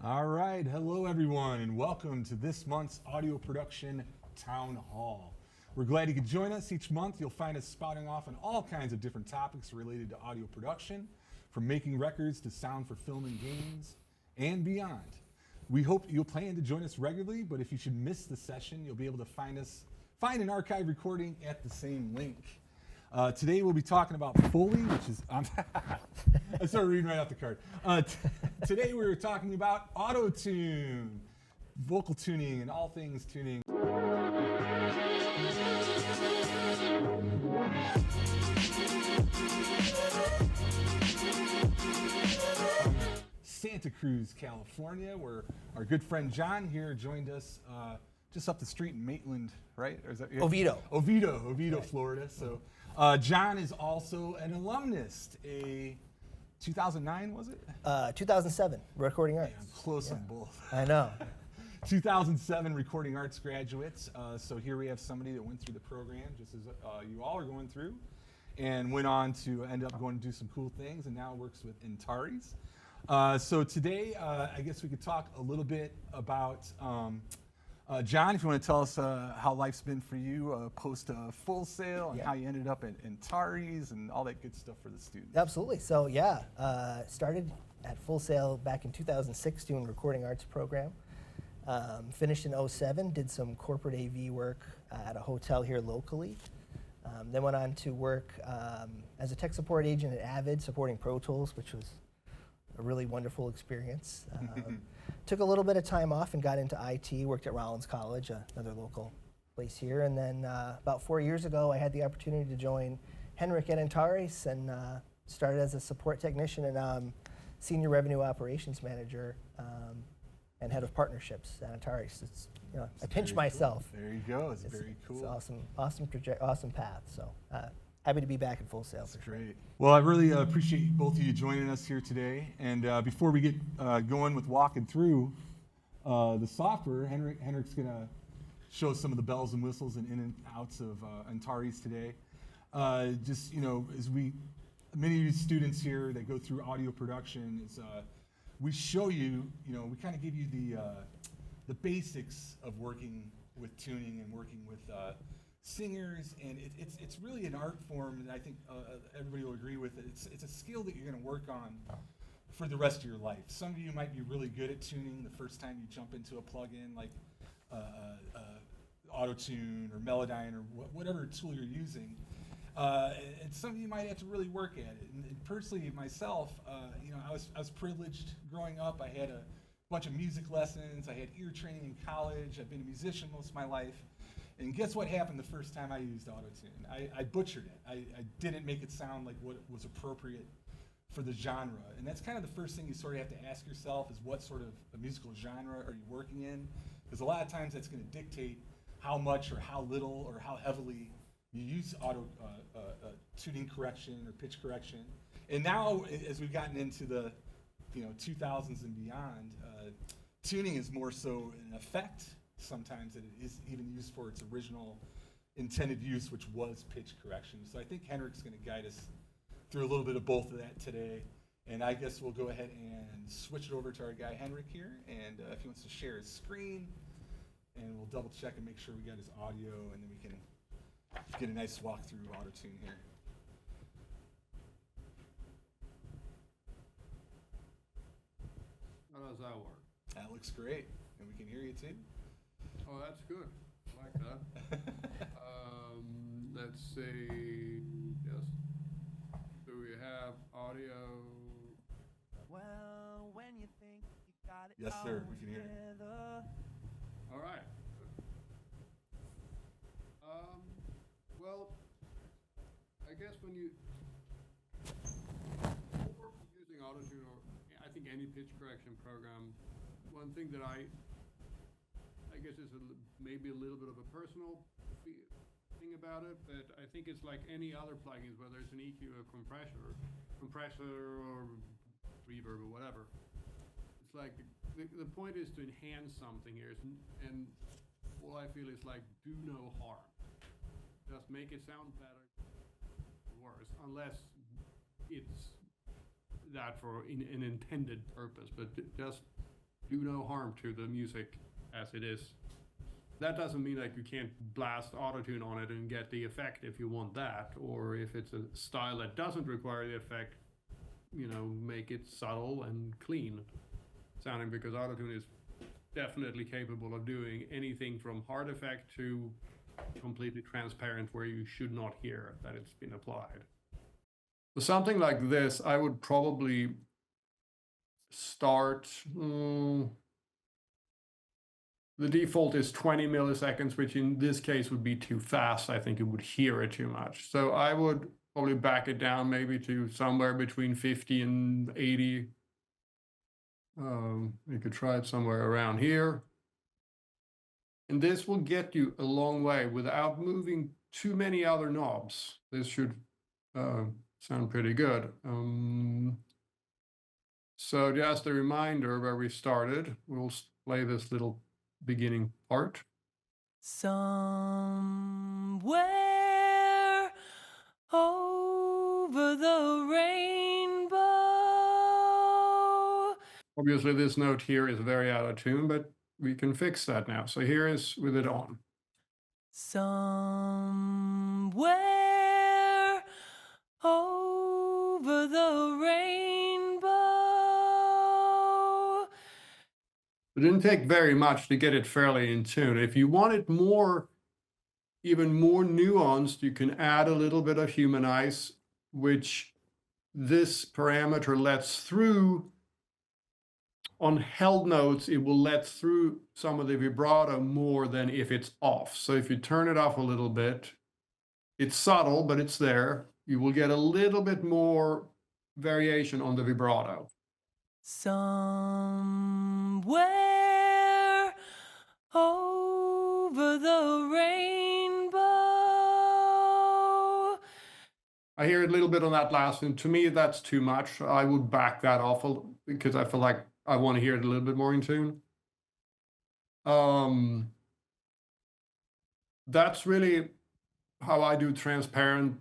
All right, hello everyone, and welcome to this month's audio production town hall. We're glad you could join us. Each month, you'll find us spouting off on all kinds of different topics related to audio production, from making records to sound for film and games, and beyond. We hope you'll plan to join us regularly, but if you should miss the session, you'll be able to find an archive recording at the same link. Today we'll be talking about Foley, which is, I started reading right off the card. Today we're talking about auto-tune, vocal tuning, and all things tuning. Santa Cruz, California, where our good friend John here joined us just up the street in Maitland, right? Or is that, yeah? Oviedo, right. Florida. So John is also an alumnus, a 2009, was it? 2007, recording arts. Yeah, I'm close on both. I know. 2007 recording arts graduates. So here we have somebody that went through the program just as you all are going through, and went on to end up going to do some cool things, and now works with Antares. So today, I guess we could talk a little bit about, John, if you want to tell us how life's been for you post Full Sail, and how you ended up at Antares and all that good stuff for the students. Absolutely. So started at Full Sail back in 2006 doing recording arts program. Finished in 2007, did some corporate AV work at a hotel here locally. Then went on to work as a tech support agent at Avid, supporting Pro Tools, which was a really wonderful experience. Took a little bit of time off and got into IT, worked at Rollins College, another local place here. And then about 4 years ago, I had the opportunity to join Henrik at Antares and started as a support technician, and now I'm Senior Revenue Operations Manager and Head of Partnerships at Antares. It's, I pinch myself. Cool. There you go. It's very cool. It's awesome path. So happy to be back at Full Sail. That's great. Well, I really appreciate both of you joining us here today. And before we get going with walking through the software, Henrik's going to show some of the bells and whistles and in and outs of Antares today. Just, as many of you students here that go through audio production, we show you, we kind of give you the basics of working with tuning and working with singers, and it's really an art form that I think everybody will agree with. It's a skill that you're going to work on for the rest of your life. Some of you might be really good at tuning the first time you jump into a plugin like Auto-Tune or Melodyne or whatever tool you're using. And some of you might have to really work at it. And personally, myself, I was privileged growing up. I had a bunch of music lessons. I had ear training in college. I've been a musician most of my life. And guess what happened the first time I used Auto-Tune? I butchered it. I didn't make it sound like what was appropriate for the genre. And that's kind of the first thing you sort of have to ask yourself is what sort of a musical genre are you working in? Because a lot of times that's going to dictate how much or how little or how heavily you use tuning correction or pitch correction. And now, as we've gotten into the 2000s and beyond, tuning is more so an effect sometimes that it is even used for its original intended use, which was pitch correction. So I think Henrik's going to guide us through a little bit of both of that today. And I guess we'll go ahead and switch it over to our guy Henrik here, and if he wants to share his screen, and we'll double check and make sure we got his audio, and then we can get a nice walk through Auto-Tune here. How does that work? That looks great, and we can hear you too. Oh, that's good. I like that. Let's see. Yes. Do we have audio? Well, when you think you got it. Yes, sir. We can hear you. All right. Well, I guess when you before using Auto-Tune, or I think any pitch correction program, one thing that I guess is maybe a little bit of a personal thing about it, but I think it's like any other plugins, whether it's an EQ or compressor or reverb or whatever. It's like the point is to enhance something here, and all I feel is like do no harm. Just make it sound better or worse, unless it's that for an intended purpose. But just do no harm to the music as it is. That doesn't mean that you can't blast autotune on it and get the effect if you want that, or if it's a style that doesn't require the effect, make it subtle and clean sounding, because autotune is definitely capable of doing anything from hard effect to completely transparent where you should not hear that it's been applied. For something like this, I would probably start, the default is 20 milliseconds, which in this case would be too fast. I think you would hear it too much. So I would probably back it down maybe to somewhere between 50 and 80. You could try it somewhere around here. And this will get you a long way without moving too many other knobs. This should sound pretty good. So just a reminder where we started. We'll play this little beginning part. Somewhere over the rainbow. Obviously, this note here is very out of tune, but we can fix that now. So here is with it on. Somewhere over the rainbow. It didn't take very much to get it fairly in tune. If you want it even more nuanced, you can add a little bit of humanize, which this parameter lets through. On held notes, it will let through some of the vibrato more than if it's off. So if you turn it off a little bit, it's subtle, but it's there. You will get a little bit more variation on the vibrato. Somewhere over the rainbow. I hear a little bit on that last one. To me, that's too much. I would back that off because I feel like I want to hear it a little bit more in tune. That's really how I do transparent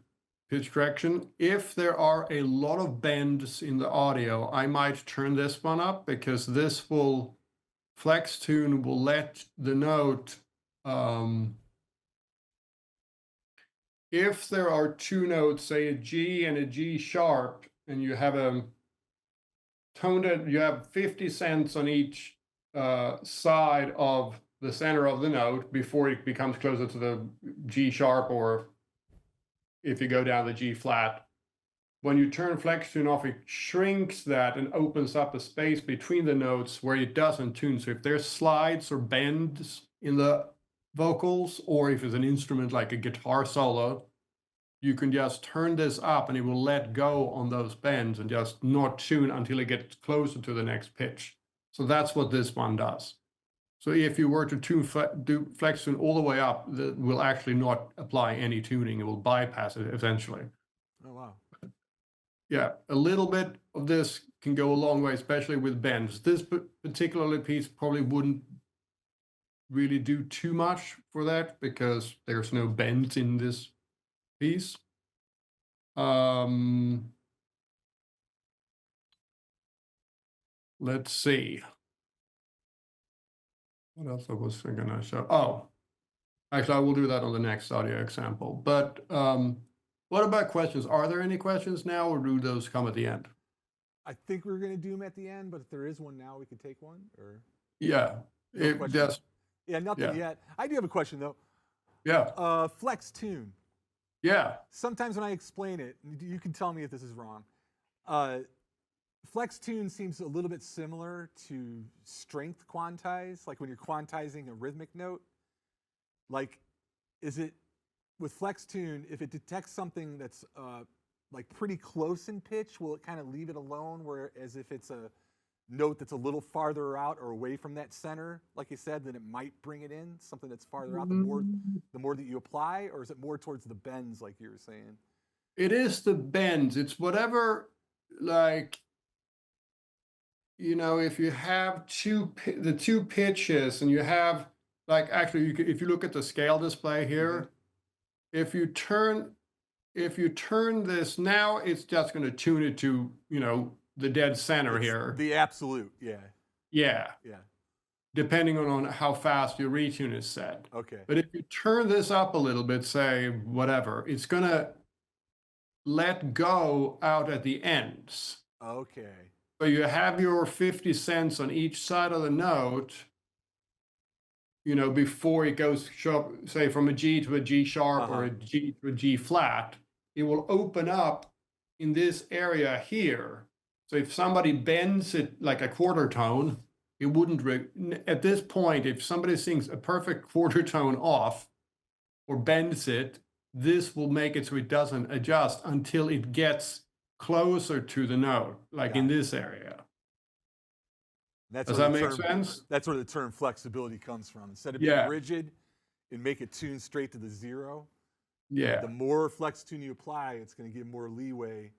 pitch correction. If there are a lot of bends in the audio, I might turn this one up, because this will, flex tune will let the note, if there are two notes, say a G and a G sharp, and you have a tone that you have 50 cents on each side of the center of the note before it becomes closer to the G sharp, or if you go down the G flat. When you turn flex tune off, it shrinks that and opens up a space between the notes where it doesn't tune. So if there's slides or bends in the vocals, or if it's an instrument like a guitar solo, you can just turn this up and it will let go on those bends and just not tune until it gets closer to the next pitch. So that's what this one does. So if you were to do flex tune all the way up, that will actually not apply any tuning. It will bypass it essentially. Oh, wow. Yeah, a little bit of this can go a long way, especially with bends. This particular piece probably wouldn't really do too much for that because there's no bends in this piece. Let's see. What else I was gonna show? Oh, actually, I will do that on the next audio example. But what about questions? Are there any questions now, or do those come at the end? I think we're going to do them at the end, but if there is one now, we could take one. Or Yeah, No it question. just yeah, nothing Yeah. yet. I do have a question though. yeah, Flex tune. yeah. Sometimes when I explain it, you can tell me if this is wrong. Flex tune seems a little bit similar to strength quantize, like when you're quantizing a rhythmic note. Like, is it with flex tune, if it detects something that's like pretty close in pitch, will it kind of leave it alone? Whereas if it's a note that's a little farther out or away from that center, like you said, then it might bring it in. Something that's farther out, the more that you apply, or is it more towards the bends, like you were saying? It is the bends. It's whatever, like, if you have the two pitches, and you have, like, actually, if you look at the scale display here, if you turn this now, it's just going to tune it to the dead center It's here. the absolute, yeah. Yeah, Yeah. depending on how fast your retune is set. Okay. But if you turn this up a little bit, say whatever, it's gonna let go out at the ends. Okay. So you have your 50 cents on each side of the note, before it goes sharp, say from a G to a G sharp or a G to a G flat, it will open up in this area here. So if somebody bends it like a quarter tone, it wouldn't, at this point, if somebody sings a perfect quarter tone off or bends it, this will make it so it doesn't adjust until it gets closer to the note, like in this area. That's Does where that the make term, sense? That's where the term flexibility comes from. Instead of being Yeah. rigid and make it tune straight to the zero, Yeah. the more flex tune you apply, it's going to give more leeway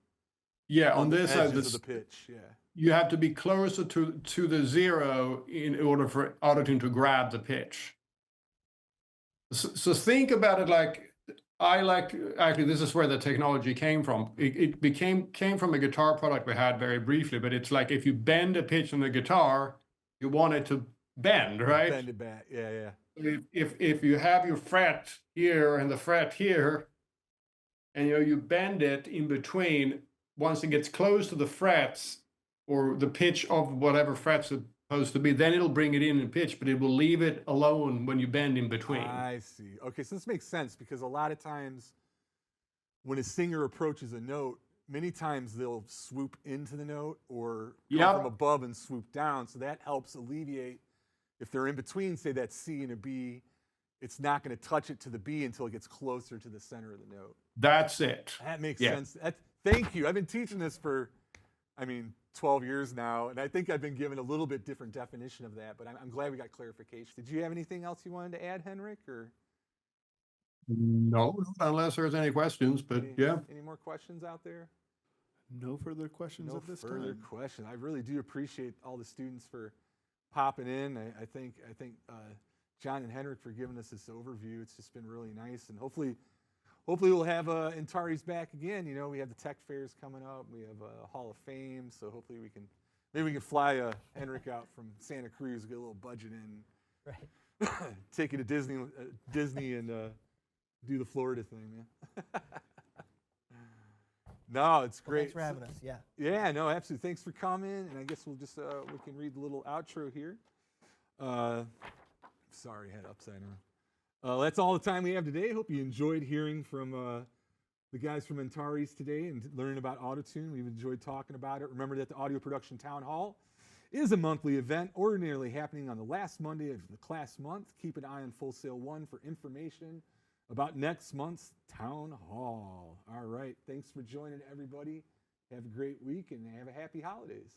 Yeah, on on the this side, edges of the pitch. Yeah. you have to be closer to the zero in order for autotune to grab the pitch. So think about it like, actually, this is where the technology came from. It came from a guitar product we had very briefly, but it's like if you bend a pitch on the guitar, you want it to bend, right? Bend it back. Yeah, yeah. If you have your fret here and the fret here, and you bend it in between, once it gets close to the frets or the pitch of whatever fret's supposed to be, then it'll bring it in pitch, but it will leave it alone when you bend in between. I see. Okay, so this makes sense because a lot of times when a singer approaches a note, many times they'll swoop into the note or come from above and swoop down. So that helps alleviate if they're in between, say that C and a B, it's not going to touch it to the B until it gets closer to the center of the note. That's it. That makes sense. Thank you. I've been teaching this for, 12 years now, and I think I've been given a little bit different definition of that, but I'm glad we got clarification. Did you have anything else you wanted to add, Henrik? Or No, unless there's any questions, but any more questions out there? No further questions at this time. No further question. I really do appreciate all the students for popping in. I think John and Henrik for giving us this overview. It's just been really nice, and hopefully we'll have Antares back again. We have the tech fairs coming up. We have a Hall of Fame, so hopefully we can fly Henrik out from Santa Cruz, get a little budget in, Right. take you to Disney and do the Florida thing, man. No, it's great. Thanks for having us. Yeah. Yeah, no, absolutely. Thanks for coming. And I guess we'll just we can read the little outro here. Sorry, I had it upside down. That's all the time we have today. Hope you enjoyed hearing from the guys from Antares today and learning about Autotune. We've enjoyed talking about it. Remember that the Audio Production Town Hall is a monthly event, ordinarily happening on the last Monday of the class month. Keep an eye on Full Sail 1 for information about next month's Town Hall. All right, thanks for joining, everybody. Have a great week and have a happy holidays.